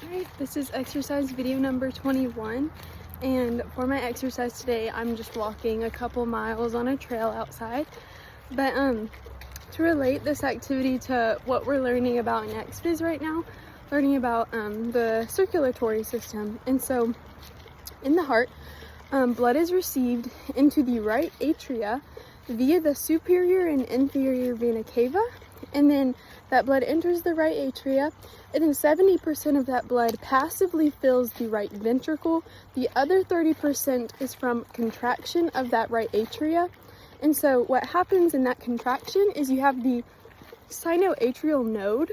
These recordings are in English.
Alright, this is exercise video number 21, and for my exercise today I'm just walking a couple miles on a trail outside. But to relate this activity to what we're learning about in XPhys right now, learning about the circulatory system. And so in the heart, blood is received into the right atria via the superior and inferior vena cava, and then that blood enters the right atria, and then 70% of that blood passively fills the right ventricle. The other 30% is from contraction of that right atria. And so what happens in that contraction is you have the sinoatrial node,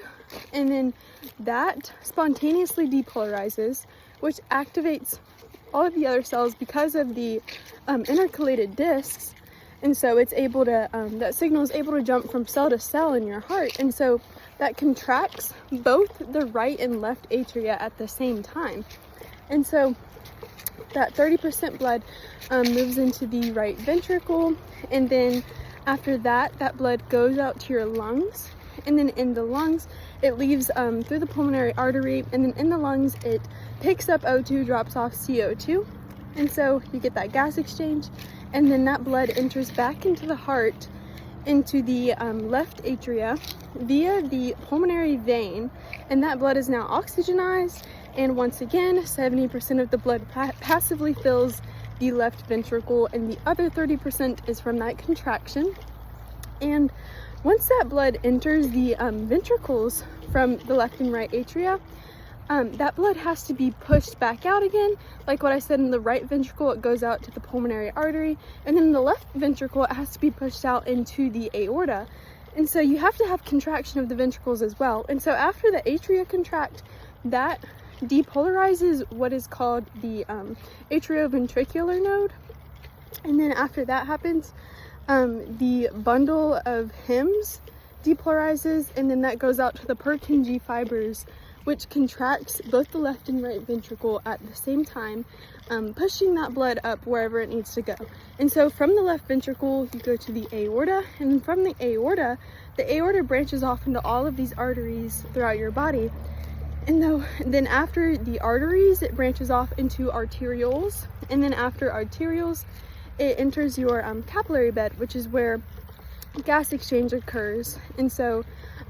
and then that spontaneously depolarizes, which activates all of the other cells because of the intercalated discs. And so it's able to, that signal is able to jump from cell to cell in your heart. And so that contracts both the right and left atria at the same time. And so that 30% blood moves into the right ventricle. And then after that, that blood goes out to your lungs. And then in the lungs, it leaves through the pulmonary artery. And then in the lungs, it picks up O2, drops off CO2. And so you get that gas exchange. And then that blood enters back into the heart, into the left atria via the pulmonary vein, and that blood is now oxygenized, and once again 70% of the blood passively fills the left ventricle, and the other 30% is from that contraction. And once that blood enters the ventricles from the left and right atria, that blood has to be pushed back out again. Like what I said, in the right ventricle, it goes out to the pulmonary artery, and then in the left ventricle, it has to be pushed out into the aorta. And so you have to have contraction of the ventricles as well. And so after the atria contract, that depolarizes what is called the atrioventricular node. And then after that happens, the bundle of Hemms depolarizes, and then that goes out to the Purkinje fibers, which contracts both the left and right ventricle at the same time, pushing that blood up wherever it needs to go. And so from the left ventricle, you go to the aorta, and from the aorta branches off into all of these arteries throughout your body. And then after the arteries, it branches off into arterioles, and then after arterioles, it enters your capillary bed, which is where gas exchange occurs. And so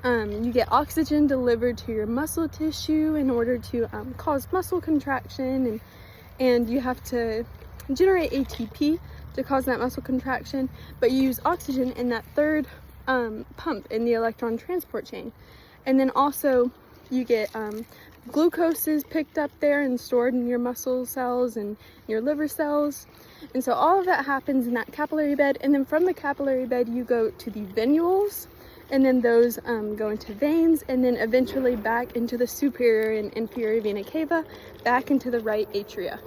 you get oxygen delivered to your muscle tissue in order to cause muscle contraction, and you have to generate ATP to cause that muscle contraction, but you use oxygen in that third pump in the electron transport chain. And then also you get glucose is picked up there and stored in your muscle cells and your liver cells. And so all of that happens in that capillary bed, and then from the capillary bed you go to the venules, and then those go into veins, and then eventually back into the superior and inferior vena cava, back into the right atria.